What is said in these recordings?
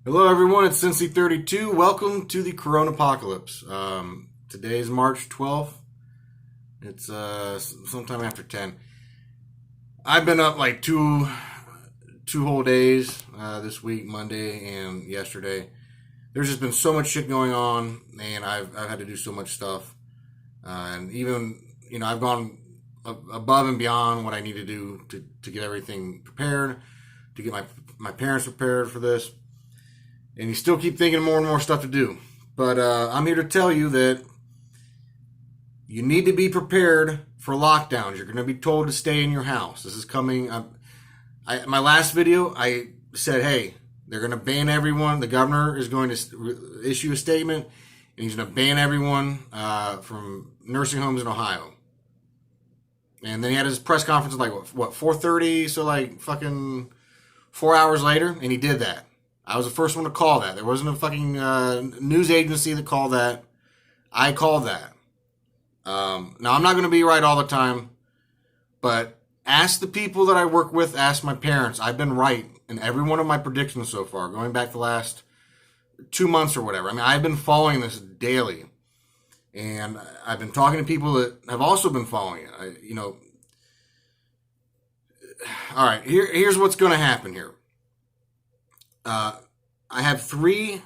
Hello, everyone. It's Cincy32. Welcome to the Corona Apocalypse. Today is March 12th. It's sometime after 10. I've been up like two whole days this week, Monday and yesterday. There's just been so much shit going on, and I've had to do so much stuff. And even, I've gone above and beyond what I need to do to get everything prepared, to get my parents prepared for this. And you still keep thinking more and more stuff to do. But I'm here to tell you that you need to be prepared for lockdowns. You're going to be told to stay in your house. This is coming. My last video, I said, hey, they're going to ban everyone. The governor is going to issue a statement, and he's going to ban everyone from nursing homes in Ohio. And then he had his press conference at like, 4:30? So like fucking 4 hours later, and he did that. I was the first one to call that. There wasn't a fucking news agency that called that. I called that. Now, I'm not going to be right all the time, but ask the people that I work with, ask my parents. I've been right in every one of my predictions so far, going back the last 2 months or whatever. I mean, I've been following this daily, and I've been talking to people that have also been following it. All right, here's what's going to happen here. I have three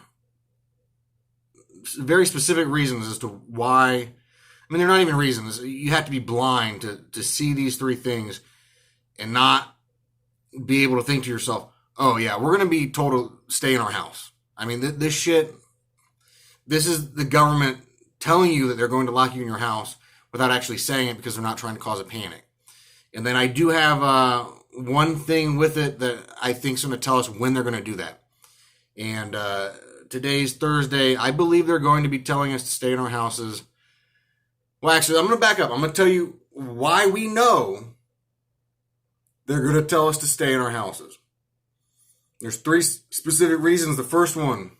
very specific reasons as to why. I mean, they're not even reasons. You have to be blind to see these three things and not be able to think to yourself, oh, yeah, we're going to be told to stay in our house. I mean, this shit, this is the government telling you that they're going to lock you in your house without actually saying it because they're not trying to cause a panic. And then I do have one thing with it that I think is going to tell us when they're going to do that. And today's Thursday. I believe they're going to be telling us to stay in our houses. Well, actually, I'm going to back up. I'm going to tell you why we know they're going to tell us to stay in our houses. There's three specific reasons. The first one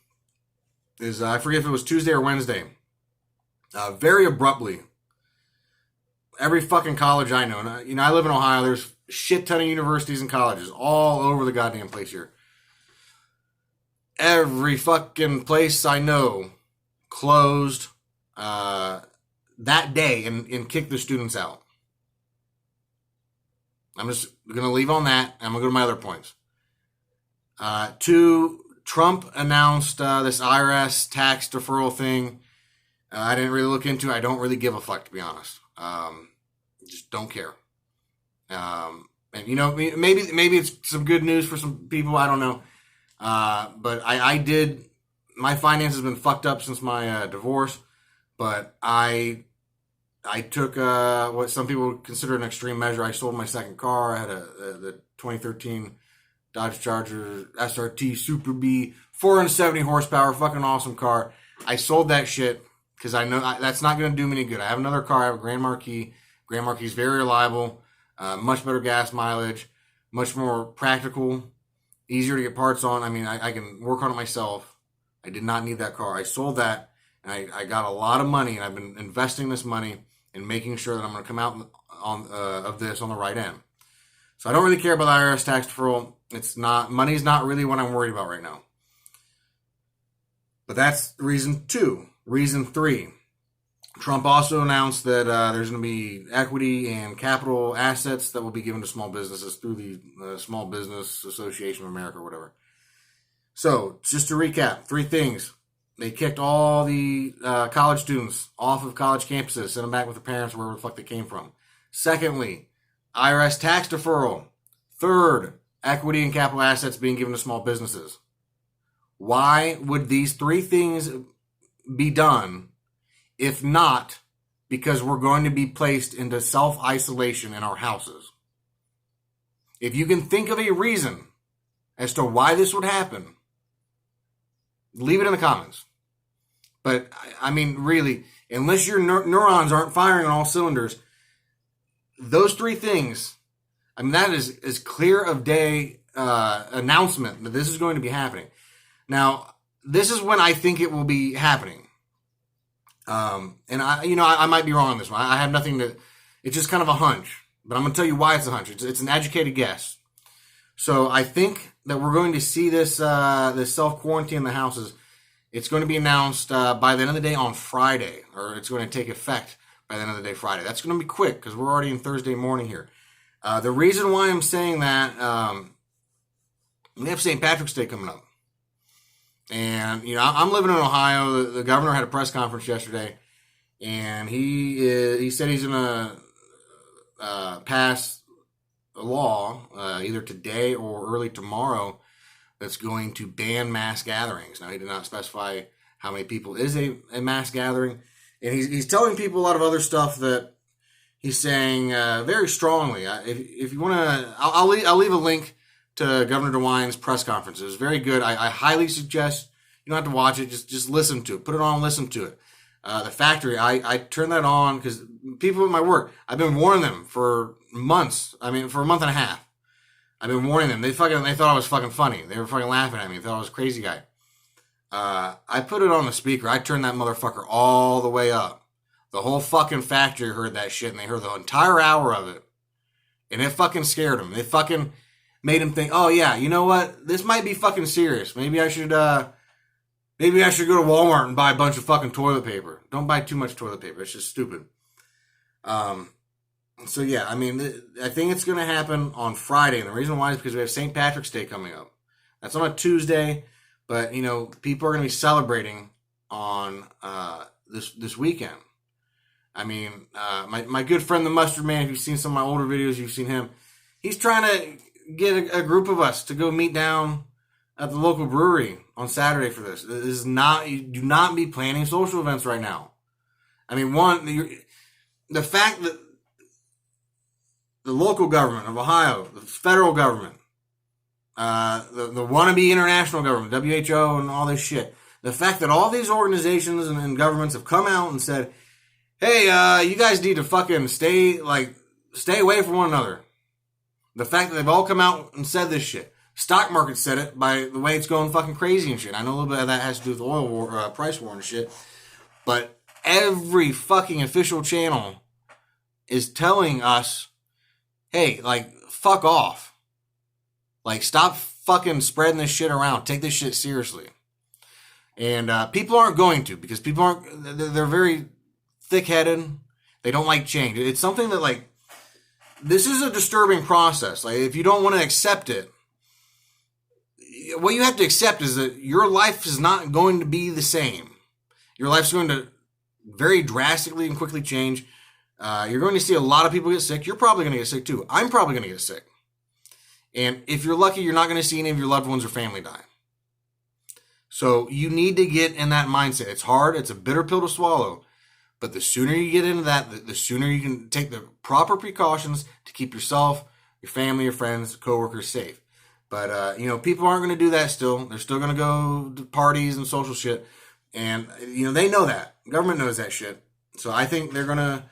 is, I forget if it was Tuesday or Wednesday. Very abruptly, every fucking college I know, and I live in Ohio, there's a shit ton of universities and colleges all over the goddamn place here. Every fucking place I know closed that day and kicked the students out. I'm just going to leave on that, and I'm going to go to my other points. Two, Trump announced this IRS tax deferral thing. I didn't really look into it. I don't really give a fuck, to be honest. Just don't care. And maybe it's some good news for some people. I don't know. But I did, my finances have been fucked up since my divorce, but I took what some people would consider an extreme measure. I sold my second car. I had the 2013 Dodge Charger SRT Super B, 470 horsepower, fucking awesome car. I sold that shit because I know that's not going to do me any good. I have another car. I have a Grand Marquis. Grand Marquis is very reliable, much better gas mileage, much more practical, easier to get parts on. I mean, I can work on it myself. I did not need that car. I sold that, and I got a lot of money, and I've been investing this money and making sure that I'm going to come out of this on the right end. So I don't really care about the IRS tax deferral. Money's not really what I'm worried about right now. But that's reason two. Reason three. Trump also announced that there's going to be equity and capital assets that will be given to small businesses through the Small Business Association of America or whatever. So, just to recap, three things. They kicked all the college students off of college campuses, sent them back with their parents wherever the fuck they came from. Secondly, IRS tax deferral. Third, equity and capital assets being given to small businesses. Why would these three things be done if not because we're going to be placed into self-isolation in our houses? If you can think of a reason as to why this would happen, leave it in the comments. But, I mean, really, unless your neurons aren't firing on all cylinders, those three things, I mean, that is as clear of day announcement that this is going to be happening. Now, this is when I think it will be happening. And I might be wrong on this one. I have nothing to, it's just kind of a hunch, but I'm going to tell you why it's a hunch. It's an educated guess. So I think that we're going to see this self-quarantine in the houses, it's going to be announced by the end of the day on Friday, or it's going to take effect by the end of the day Friday. That's going to be quick because we're already in Thursday morning here. The reason why I'm saying that, we have St. Patrick's Day coming up. And, I'm living in Ohio. The governor had a press conference yesterday, and he said he's going to pass a law either today or early tomorrow that's going to ban mass gatherings. Now, he did not specify how many people is a mass gathering. And he's telling people a lot of other stuff that he's saying very strongly. If you want to, I'll leave a link to Governor DeWine's press conference. It was very good. I highly suggest, you don't have to watch it, just listen to it. Put it on and listen to it. The factory, I turned that on because people at my work, I've been warning them for months. For a month and a half. I've been warning them. They thought I was fucking funny. They were fucking laughing at me. They thought I was a crazy guy. I put it on the speaker. I turned that motherfucker all the way up. The whole fucking factory heard that shit, and they heard the entire hour of it. And it fucking scared them. It fucking made them think, oh yeah, you know what? This might be fucking serious. Maybe I should go to Walmart and buy a bunch of fucking toilet paper. Don't buy too much toilet paper. It's just stupid. So yeah, I think it's going to happen on Friday. And the reason why is because we have St. Patrick's Day coming up. That's on a Tuesday, but people are going to be celebrating on this weekend. My good friend, the Mustard Man, if you've seen some of my older videos, you've seen him. He's trying to get a group of us to go meet down at the local brewery on Saturday for this. You do not be planning social events right now. The fact that the local government of Ohio, the federal government, the wannabe international government, WHO and all this shit, the fact that all these organizations and governments have come out and said, hey, you guys need to fucking stay away from one another. The fact that they've all come out and said this shit. Stock market said it by the way it's going fucking crazy and shit. I know a little bit of that has to do with oil war, price war and shit. But every fucking official channel is telling us, hey, fuck off. Stop fucking spreading this shit around. Take this shit seriously. And people aren't going to, because they're very thick-headed. They don't like change. It's something that, this is a disturbing process. If you don't want to accept it, what you have to accept is that your life is not going to be the same. Your life's going to very drastically and quickly change. You're going to see a lot of people get sick. You're probably going to get sick too. I'm probably going to get sick. And if you're lucky, you're not going to see any of your loved ones or family die. So you need to get in that mindset. It's hard. It's a bitter pill to swallow. But the sooner you get into that, the sooner you can take the proper precautions to keep yourself, your family, your friends, coworkers safe. But, people aren't going to do that still. They're still going to go to parties and social shit. And, they know that. Government knows that shit. So I think they're going to,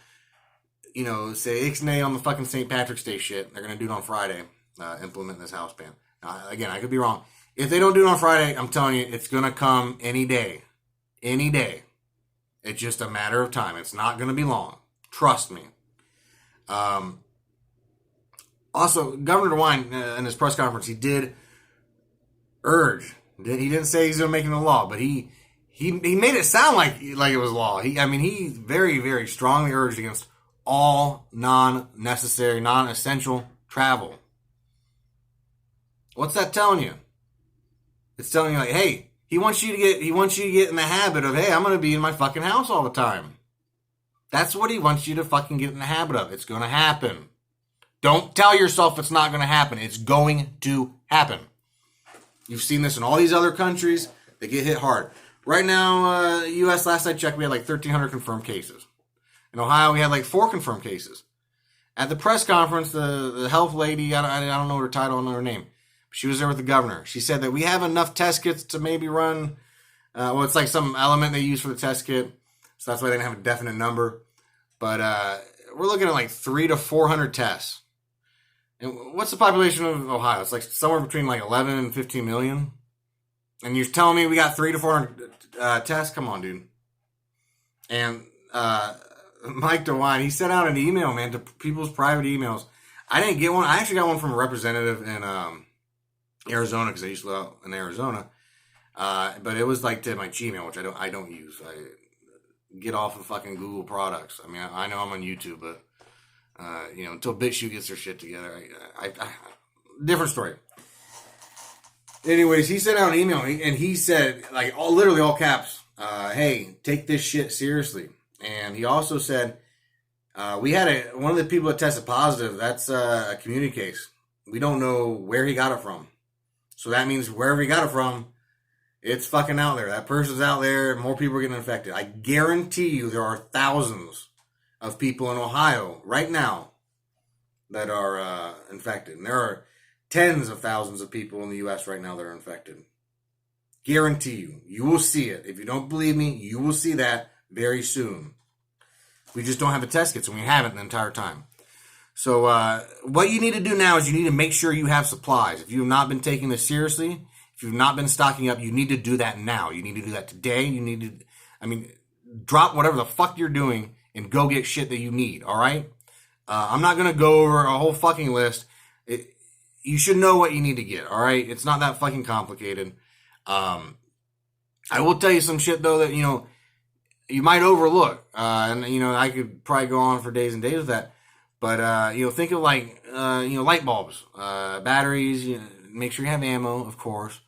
say ixnay on the fucking St. Patrick's Day shit. They're going to do it on Friday, implement this house ban. Now, again, I could be wrong. If they don't do it on Friday, I'm telling you, it's going to come any day. Any day. It's just a matter of time. It's not going to be long. Trust me. Also, Governor DeWine, in his press conference, he did urge. He didn't say he's going to make it a law, but he made it sound like it was law. He very, very strongly urged against all non-necessary, non-essential travel. What's that telling you? It's telling you hey, he wants you to get in the habit of, hey, I'm going to be in my fucking house all the time. That's what he wants you to fucking get in the habit of. It's going to happen. Don't tell yourself it's not going to happen. It's going to happen. You've seen this in all these other countries. They get hit hard. Right now, U.S., last I checked, we had 1,300 confirmed cases. In Ohio, we had 4 confirmed cases. At the press conference, the health lady, I don't know her title, I don't know her name. She was there with the governor. She said that we have enough test kits to maybe run, it's some element they use for the test kit. So that's why they didn't have a definite number. But we're looking at 300 to 400 tests. And what's the population of Ohio? It's somewhere between 11 and 15 million. And you're telling me we got 300 to 400 tests? Come on, dude. And Mike DeWine, he sent out an email, man, to people's private emails. I didn't get one. I actually got one from a representative in Arizona, because I used to live out in Arizona. But it was like to my Gmail, which I don't use. I get off of fucking Google products. I mean, I know I'm on YouTube, but until BitChute gets their shit together, I different story. Anyways, he sent out an email and he said, like, literally all caps, hey, take this shit seriously. And he also said, we had one of the people that tested positive. That's a community case. We don't know where he got it from. So that means wherever he got it from, it's fucking out there. That person's out there. More people are getting infected. I guarantee you there are thousands of people in Ohio right now that are infected. And there are tens of thousands of people in the U.S. right now that are infected. Guarantee you. You will see it. If you don't believe me, you will see that very soon. We just don't have a test kit, so we haven't the entire time. So what you need to do now is you need to make sure you have supplies. If you have not been taking this seriously, if you've not been stocking up, you need to do that now. You need to do that today. You need to, drop whatever the fuck you're doing and go get shit that you need, all right? I'm not going to go over a whole fucking list. You should know what you need to get, all right? It's not that fucking complicated. I will tell you some shit, though, that, you might overlook. And I could probably go on for days and days with that. But, think of like, light bulbs, batteries, make sure you have ammo, of course.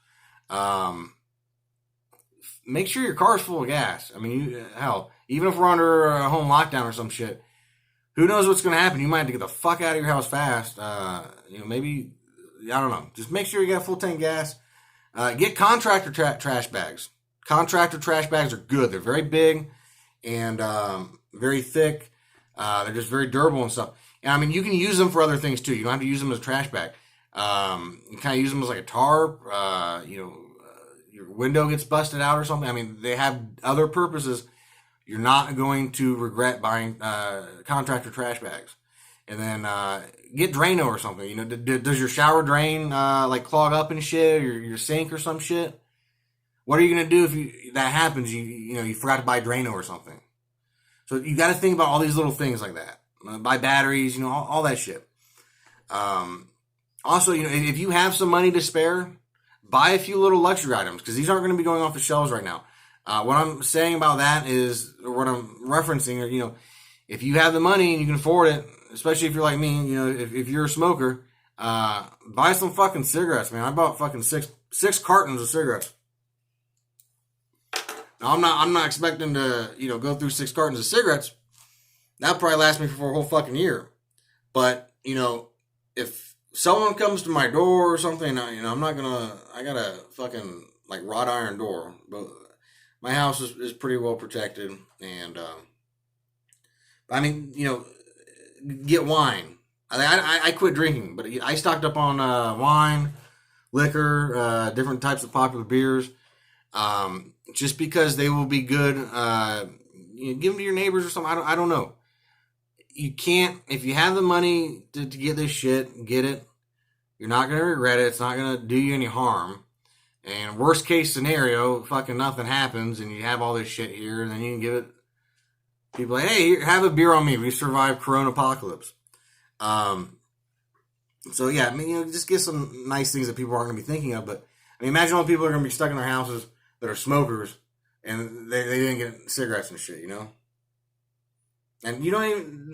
Make sure your car's full of gas. Hell, even if we're under a home lockdown or some shit, who knows what's going to happen? You might have to get the fuck out of your house fast. Maybe, I don't know. Just make sure you got full tank gas. Get contractor trash bags. Contractor trash bags are good. They're very big and very thick. They're just very durable and stuff. And you can use them for other things too. You don't have to use them as a trash bag. You kind of use them as like a tarp. Your window gets busted out or something. They have other purposes. You're not going to regret buying contractor trash bags. And then get Drano or something. Does your shower drain like clog up and shit, or your sink or some shit? What are you gonna do if that happens? You forgot to buy Drano or something. So you got to think about all these little things like that. Buy batteries, all that shit. Also, if you have some money to spare, buy a few little luxury items, because these aren't going to be going off the shelves right now. What I'm saying about that is, or what I'm referencing, or, if you have the money and you can afford it, especially if you're like me, if you're a smoker, buy some fucking cigarettes, man. I bought fucking six cartons of cigarettes. Now, I'm not expecting to, go through 6 cartons of cigarettes. That'll probably last me for a whole fucking year. But, if someone comes to my door or something, I got a fucking, like, wrought iron door. But my house is pretty well protected. And, get wine. I quit drinking, but I stocked up on wine, liquor, different types of popular beers. Just because they will be good, give them to your neighbors or something. I don't know. You can't, if you have the money to get this shit, get it. You're not going to regret it. It's not going to do you any harm. And worst case scenario, fucking nothing happens and you have all this shit here, and then you can give it, people like, hey, have a beer on me. We survived Corona apocalypse. So yeah, just get some nice things that people aren't going to be thinking of. But imagine all the people are going to be stuck in their houses that are smokers, and they didn't get cigarettes and shit, And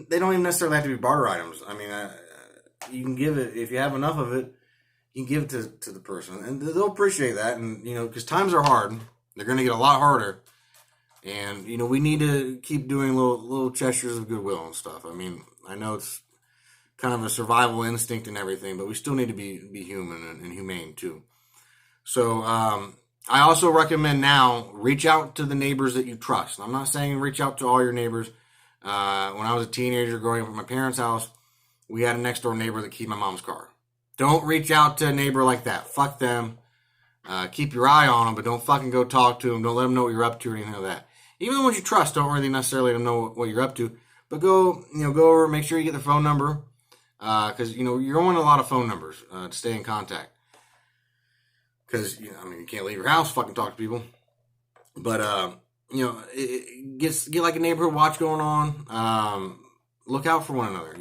they don't even necessarily have to be barter items. You can give it, if you have enough of it, you can give it to the person, and they'll appreciate that. And because times are hard, they're going to get a lot harder, and we need to keep doing little gestures of goodwill and stuff. I know it's kind of a survival instinct and everything, but we still need to be human and humane too. So, I also recommend now, reach out to the neighbors that you trust. I'm not saying reach out to all your neighbors. When I was a teenager growing up at my parents' house, we had a next door neighbor that keyed my mom's car. Don't reach out to a neighbor like that. Fuck them. Keep your eye on them, but don't fucking go talk to them. Don't let them know what you're up to or anything like that. Even the ones you trust don't really necessarily let them know what you're up to. But go over, make sure you get their phone number. Because, you're on a lot of phone numbers to stay in contact. Because, you can't leave your house, fucking talk to people. But, get like a neighborhood watch going on. Look out for one another,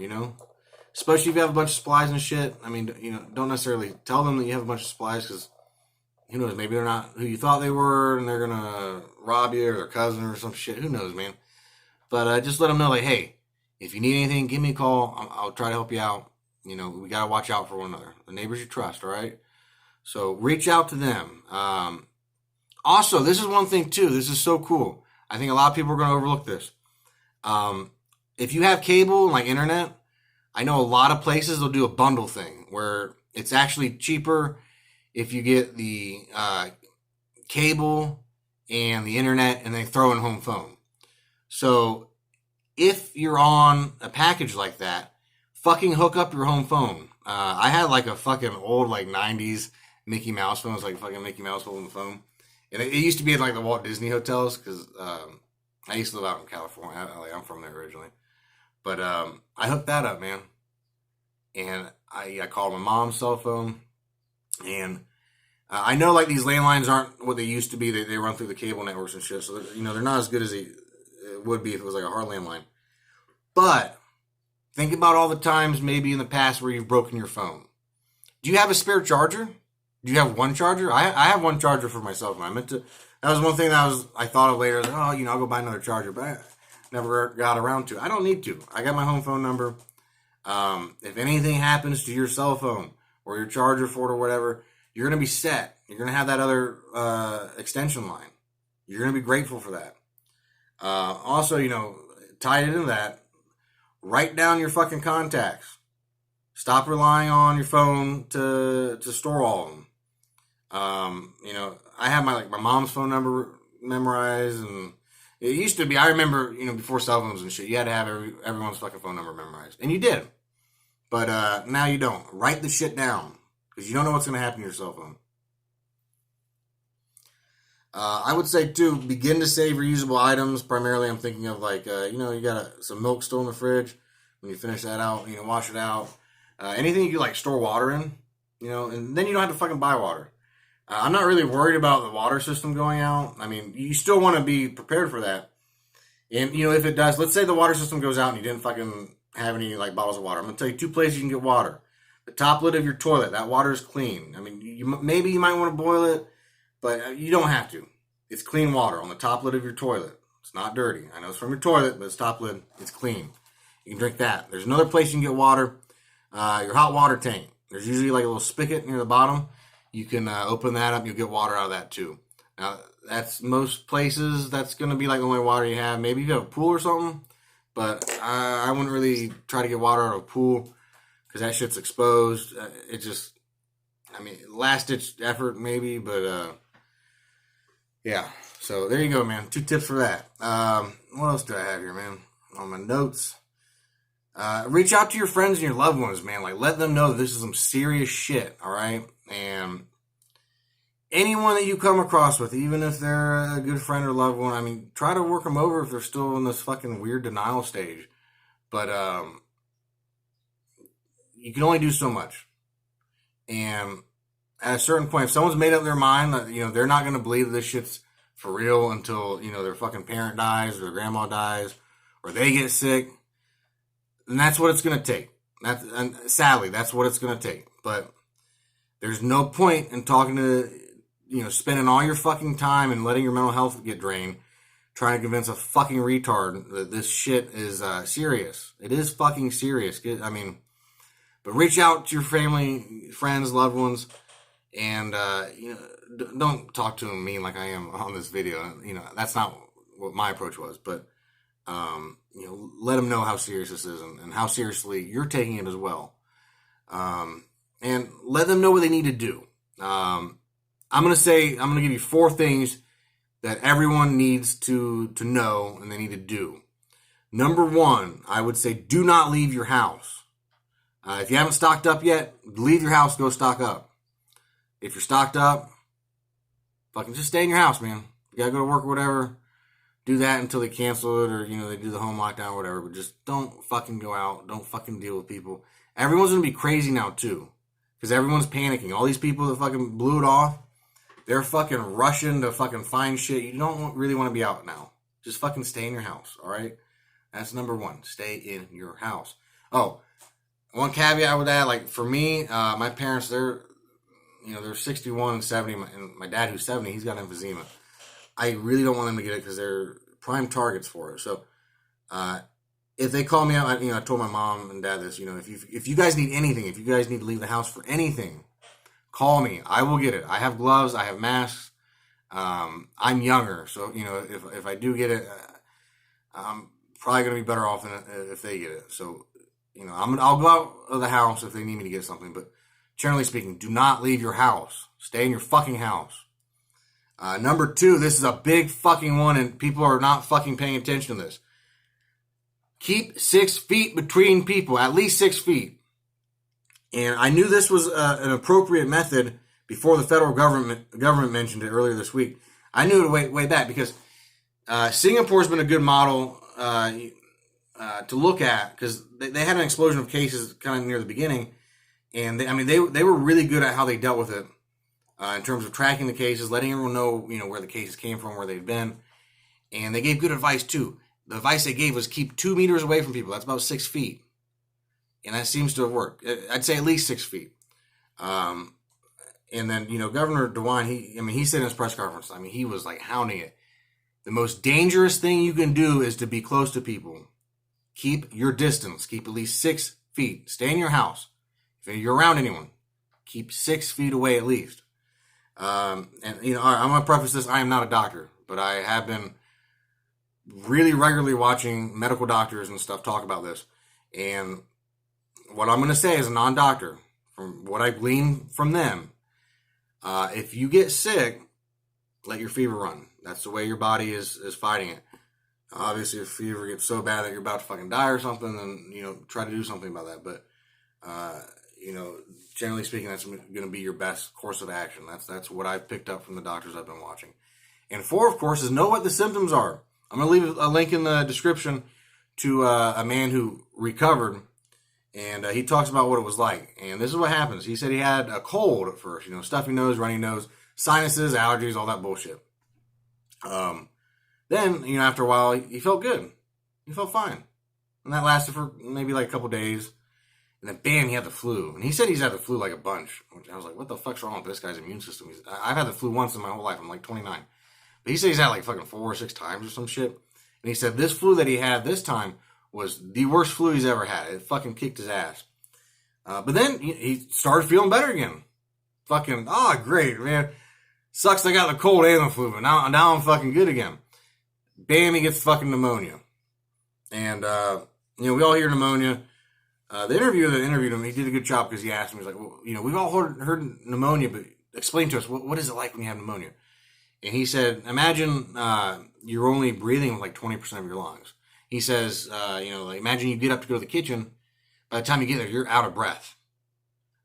especially if you have a bunch of supplies and shit. I mean, don't necessarily tell them that you have a bunch of supplies because who knows? Maybe they're not who you thought they were, and they're gonna rob you or their cousin or some shit. Who knows, man? But just let them know, like, hey, if you need anything, give me a call. I'll try to help you out. We gotta watch out for one another. The neighbors you trust, all right? So reach out to them. Also, this is one thing too. This is so cool. I think a lot of people are gonna overlook this. If you have cable and like internet, I know a lot of places they'll do a bundle thing where it's actually cheaper if you get the cable and the internet and they throw in home phone. So if you're on a package like that, fucking hook up your home phone. I had like a fucking old like 90s Mickey Mouse phone. It was like fucking Mickey Mouse holding the phone. And it used to be in like the Walt Disney hotels because I used to live out in California. I'm from there originally. But I hooked that up, man. And I called my mom's cell phone. And I know like these landlines aren't what they used to be. They run through the cable networks and shit. So, they're not as good as it would be if it was like a hard landline. But think about all the times maybe in the past where you've broken your phone. Do you have a spare charger? Do you have one charger? I have one charger for my cell phone. That was one thing that I thought of later. I was like, I'll go buy another charger. But I never got around to it. I don't need to. I got my home phone number. If anything happens to your cell phone or your charger for it or whatever, you're going to be set. You're going to have that other extension line. You're going to be grateful for that. Also, tied into that, write down your fucking contacts. Stop relying on your phone to store all of them. I have my mom's phone number memorized, and it used to be, I remember, before cell phones and shit, you had to have everyone's fucking phone number memorized. And you did. But now you don't. Write the shit down. Because you don't know what's going to happen to your cell phone. I would say, too, begin to save reusable items. Primarily, I'm thinking of, you got some milk still in the fridge. When you finish that out, wash it out. Anything you can, store water in, and then you don't have to fucking buy water. I'm not really worried about the water system going out. I mean, you still want to be prepared for that. And, if it does, let's say the water system goes out and you didn't fucking have any, bottles of water. I'm going to tell you 2 places you can get water. The top lid of your toilet, that water is clean. I mean, maybe you might want to boil it, but you don't have to. It's clean water on the top lid of your toilet. It's not dirty. I know it's from your toilet, but it's top lid. It's clean. You can drink that. There's another place you can get water. Your hot water tank. There's usually a little spigot near the bottom. You can open that up. You'll get water out of that too. Now, that's most places. That's going to be the only water you have. Maybe you have a pool or something. But I wouldn't really try to get water out of a pool because that shit's exposed. Last-ditch effort maybe. But, yeah. So, there you go, man. 2 tips for that. What else do I have here, man? On my notes. Reach out to your friends and your loved ones, man. Let them know that this is some serious shit, all right? And anyone that you come across with, even if they're a good friend or loved one, try to work them over if they're still in this fucking weird denial stage. But you can only do so much. And at a certain point, if someone's made up their mind that, they're not going to believe that this shit's for real until, their fucking parent dies or their grandma dies or they get sick, and that's what it's going to take. And sadly, that's what it's going to take. But there's no point in talking to, spending all your fucking time and letting your mental health get drained, trying to convince a fucking retard that this shit is serious. It is fucking serious. But reach out to your family, friends, loved ones, and, don't talk to them mean like I am on this video. That's not what my approach was. But, let them know how serious this is and how seriously you're taking it as well. And let them know what they need to do. I'm going to give you 4 things that everyone needs to know and they need to do. Number 1, I would say do not leave your house. If you haven't stocked up yet, leave your house, go stock up. If you're stocked up, fucking just stay in your house, man. You got to go to work or whatever. Do that until they cancel it or, they do the home lockdown or whatever. But just don't fucking go out. Don't fucking deal with people. Everyone's going to be crazy now, too. Because everyone's panicking. All these people that fucking blew it off, they're fucking rushing to fucking find shit. You don't really want to be out now. Just fucking stay in your house, all right? That's number 1. Stay in your house. Oh, one caveat with that, like for me, my parents, they're 61 and 70, and my dad, who's 70, he's got emphysema. I really don't want them to get it because they're prime targets for it. So, if they call me out, I told my mom and dad this. If you guys need anything, if you guys need to leave the house for anything, call me. I will get it. I have gloves. I have masks. I'm younger, so if I do get it, I'm probably gonna be better off than if they get it. So, I'll go out of the house if they need me to get something. But generally speaking, do not leave your house. Stay in your fucking house. Number 2, this is a big fucking one, and people are not fucking paying attention to this. Keep 6 feet between people, at least 6 feet. And I knew this was an appropriate method before the federal government mentioned it earlier this week. I knew it way back because Singapore's been a good model to look at because they had an explosion of cases kind of near the beginning, and they were really good at how they dealt with it in terms of tracking the cases, letting everyone know where the cases came from, where they've been, and they gave good advice too. The advice they gave was keep 2 meters away from people. That's about 6 feet. And that seems to have worked. I'd say at least 6 feet. And then, Governor DeWine, he said in his press conference, he was like hounding it. The most dangerous thing you can do is to be close to people. Keep your distance. Keep at least 6 feet. Stay in your house. If you're around anyone, keep 6 feet away at least. I'm going to preface this. I am not a doctor, but I have been really regularly watching medical doctors and stuff talk about this. And what I'm going to say as a non-doctor, from what I glean from them, if you get sick, let your fever run. That's the way your body is fighting it. Obviously, if fever gets so bad that you're about to fucking die or something, then, try to do something about that. But, generally speaking, that's going to be your best course of action. That's what I've picked up from the doctors I've been watching. And 4, of course, is know what the symptoms are. I'm going to leave a link in the description to a man who recovered, and he talks about what it was like. And this is what happens. He said he had a cold at first, stuffy nose, runny nose, sinuses, allergies, all that bullshit. Then, after a while, he felt good. He felt fine. And that lasted for maybe like a couple days. And then, bam, he had the flu. And he said he's had the flu like a bunch. Which I was like, what the fuck's wrong with this guy's immune system? I've had the flu once in my whole life. I'm like 29. But he said he's had like fucking 4 or 6 times or some shit. And he said this flu that he had this time was the worst flu he's ever had. It fucking kicked his ass. But then he started feeling better again. Fucking, great, man. Sucks I got the cold and the flu, but now I'm fucking good again. Bam, he gets fucking pneumonia. And, we all hear pneumonia. The interviewer that interviewed him, he did a good job because he asked me, he's like, well, we've all heard pneumonia, but explain to us, what is it like when you have pneumonia? And he said, imagine you're only breathing with like 20% of your lungs. He says, imagine you get up to go to the kitchen. By the time you get there, you're out of breath.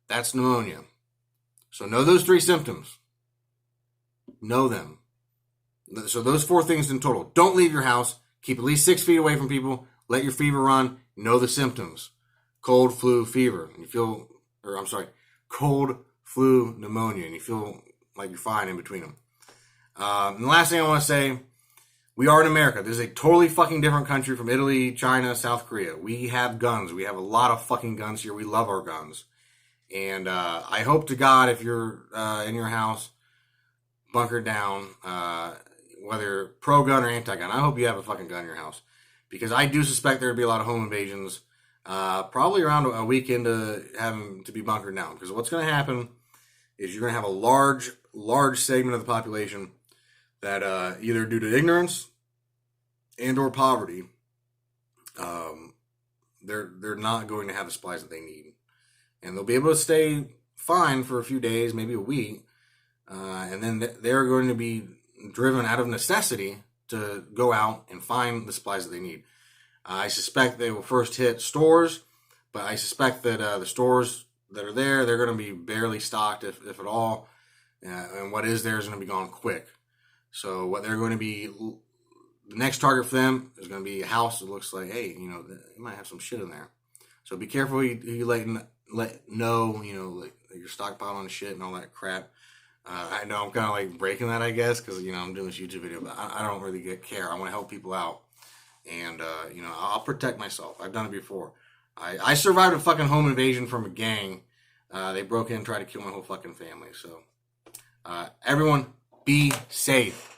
That's pneumonia. So know those 3 symptoms. Know them. So those 4 things in total. Don't leave your house. Keep at least 6 feet away from people. Let your fever run. Know the symptoms. Cold, flu, fever. Cold, flu, pneumonia. And you feel like you're fine in between them. And the last thing I want to say, we are in America. This is a totally fucking different country from Italy, China, South Korea. We have guns. We have a lot of fucking guns here. We love our guns. And I hope to God, if you're in your house, bunkered down, whether pro-gun or anti-gun, I hope you have a fucking gun in your house. Because I do suspect there would be a lot of home invasions, probably around a week into having to be bunkered down. Because what's going to happen is you're going to have a large segment of the population that either due to ignorance and or poverty, they're not going to have the supplies that they need. And they'll be able to stay fine for a few days, maybe a week, and then they're going to be driven out of necessity to go out and find the supplies that they need. I suspect they will first hit stores, but I suspect that the stores that are there, they're going to be barely stocked, if at all, and what is there is going to be gone quick. So what they're going to be, the next target for them is going to be a house that looks like, hey, you might have some shit in there. So be careful who you let know, like you're stockpiling on shit and all that crap. I know I'm kind of like breaking that, I guess, because, I'm doing this YouTube video, but I don't really care. I want to help people out. And, I'll protect myself. I've done it before. I survived a fucking home invasion from a gang. They broke in and tried to kill my whole fucking family. So, everyone, be safe.